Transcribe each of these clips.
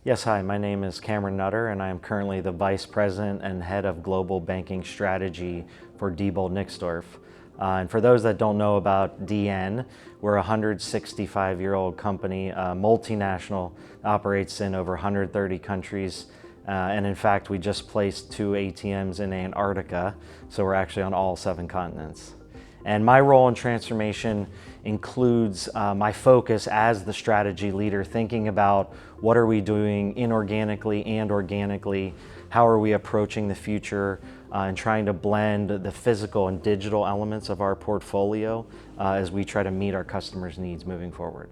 Yes, hi, my name is Cameron Nutter, and I am currently the Vice President and Head of Global Banking Strategy for Diebold Nixdorf. And for those that don't know about DN, we're a 165-year-old company, multinational, operates in over 130 countries. And in fact, we just placed 2 ATMs in Antarctica, so we're actually on all 7 continents. And my role in transformation includes my focus as the strategy leader, thinking about what are we doing inorganically and organically, how are we approaching the future, and trying to blend the physical and digital elements of our portfolio as we try to meet our customers' needs moving forward.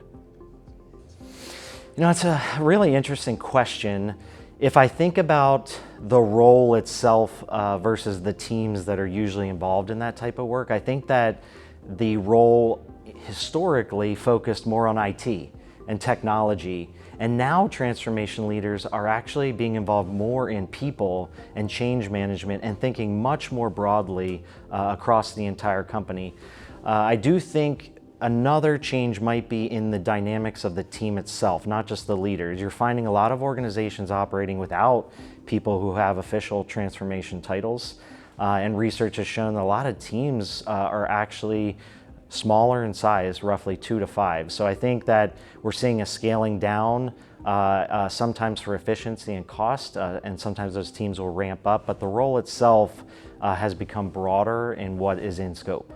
You know, it's a really interesting question. If I think about the role itself versus the teams that are usually involved in that type of work, I think that the role historically focused more on IT and technology. And now transformation leaders are actually being involved more in people and change management and thinking much more broadly across the entire company. I do think another change might be in the dynamics of the team itself, not just the leaders. You're finding a lot of organizations operating without people who have official transformation titles. And research has shown that a lot of teams are actually smaller in size, roughly 2 to 5. So I think that we're seeing a scaling down, sometimes for efficiency and cost, and sometimes those teams will ramp up, but the role itself has become broader in what is in scope.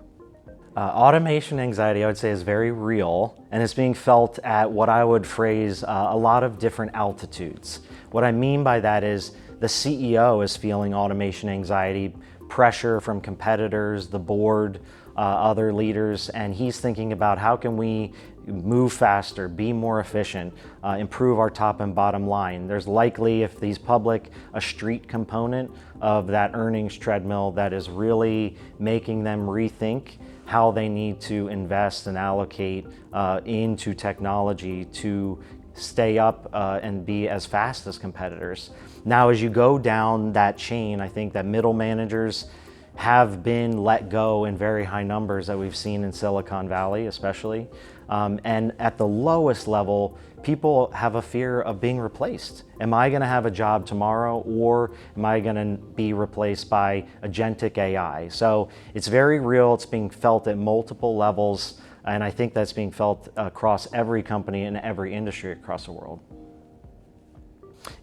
Automation anxiety, I would say, is very real, and it's being felt at what I would phrase a lot of different altitudes. What I mean by that is the CEO is feeling automation anxiety, pressure from competitors, the board, other leaders, and he's thinking about how can we move faster, be more efficient, improve our top and bottom line. There's likely, if he's public, a street component of that earnings treadmill that is really making them rethink how they need to invest and allocate into technology to stay up and be as fast as competitors. Now, as you go down that chain, I think that middle managers have been let go in very high numbers that we've seen in Silicon Valley especially. And at the lowest level, people have a fear of being replaced. Am I gonna have a job tomorrow, or am I gonna be replaced by agentic AI? So it's very real, it's being felt at multiple levels, and I think that's being felt across every company and every industry across the world.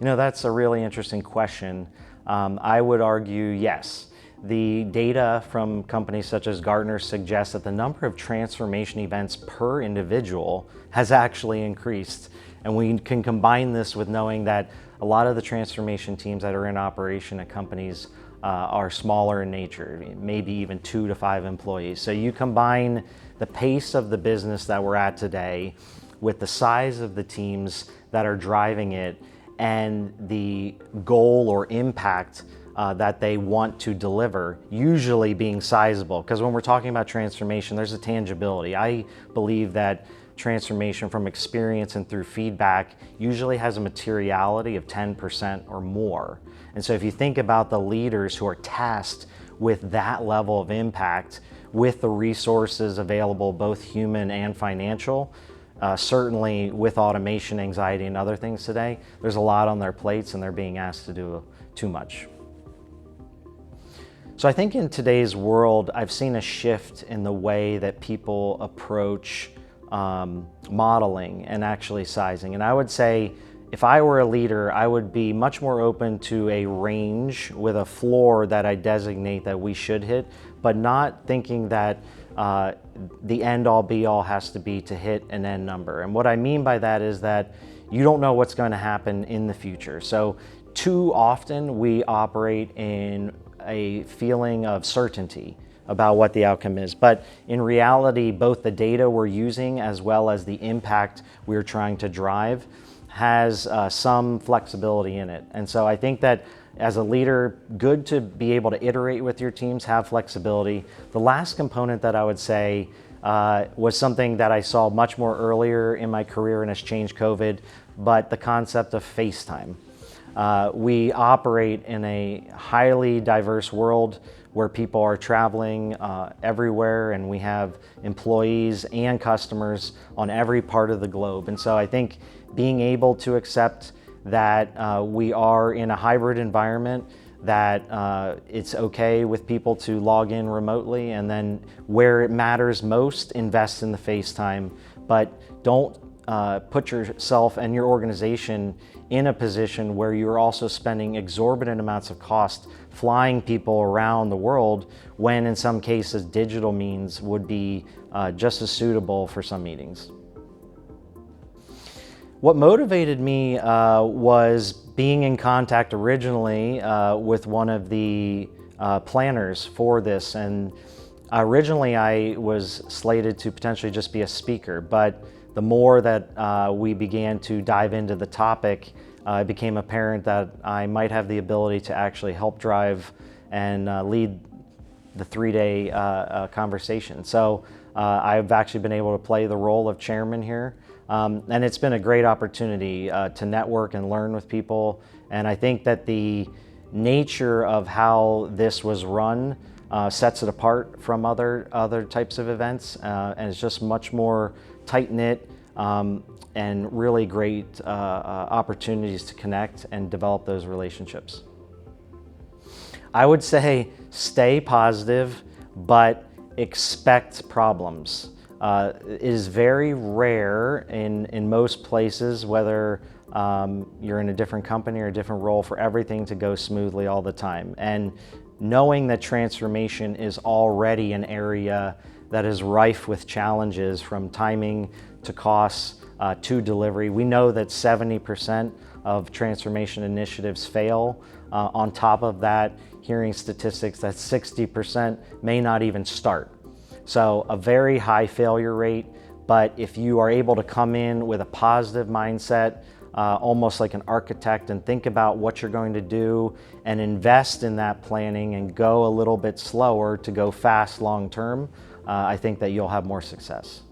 You know, that's a really interesting question. I would argue yes. The data from companies such as Gartner suggests that the number of transformation events per individual has actually increased. And we can combine this with knowing that a lot of the transformation teams that are in operation at companies are smaller in nature, maybe even 2 to 5 employees. So you combine the pace of the business that we're at today with the size of the teams that are driving it and the goal or impact that they want to deliver, usually being sizable. Because when we're talking about transformation, there's a tangibility. I believe that transformation from experience and through feedback usually has a materiality of 10% or more. And so if you think about the leaders who are tasked with that level of impact, with the resources available, both human and financial, certainly with automation anxiety and other things today, there's a lot on their plates and they're being asked to do too much. So I think in today's world, I've seen a shift in the way that people approach modeling and actually sizing. And I would say, if I were a leader, I would be much more open to a range with a floor that I designate that we should hit, but not thinking that the end all be all has to be to hit an end number. And what I mean by that is that you don't know what's going to happen in the future. So too often we operate in a feeling of certainty about what the outcome is. But in reality, both the data we're using as well as the impact we're trying to drive has some flexibility in it. And so I think that as a leader, good to be able to iterate with your teams, have flexibility. The last component that I would say was something that I saw much more earlier in my career and has changed COVID, but the concept of FaceTime. We operate in a highly diverse world where people are traveling everywhere, and we have employees and customers on every part of the globe. And so I think being able to accept that we are in a hybrid environment, that it's okay with people to log in remotely, and then where it matters most, invest in the face time. But don't put yourself and your organization in a position where you're also spending exorbitant amounts of cost flying people around the world, when in some cases digital means would be just as suitable for some meetings. What motivated me was being in contact originally with one of the planners for this. And originally I was slated to potentially just be a speaker, but the more that we began to dive into the topic, it became apparent that I might have the ability to actually help drive and lead the 3-day conversation. So I've actually been able to play the role of chairman here. And it's been a great opportunity to network and learn with people. And I think that the nature of how this was run sets it apart from other types of events. And it's just much more tight-knit and really great opportunities to connect and develop those relationships. I would say stay positive, but expect problems. It is very rare in most places, whether you're in a different company or a different role, for everything to go smoothly all the time. And knowing that transformation is already an area that is rife with challenges, from timing to costs to delivery. We know that 70% of transformation initiatives fail. On top of that, hearing statistics that 60% may not even start. So a very high failure rate, but if you are able to come in with a positive mindset, almost like an architect, and think about what you're going to do and invest in that planning and go a little bit slower to go fast long term, I think that you'll have more success.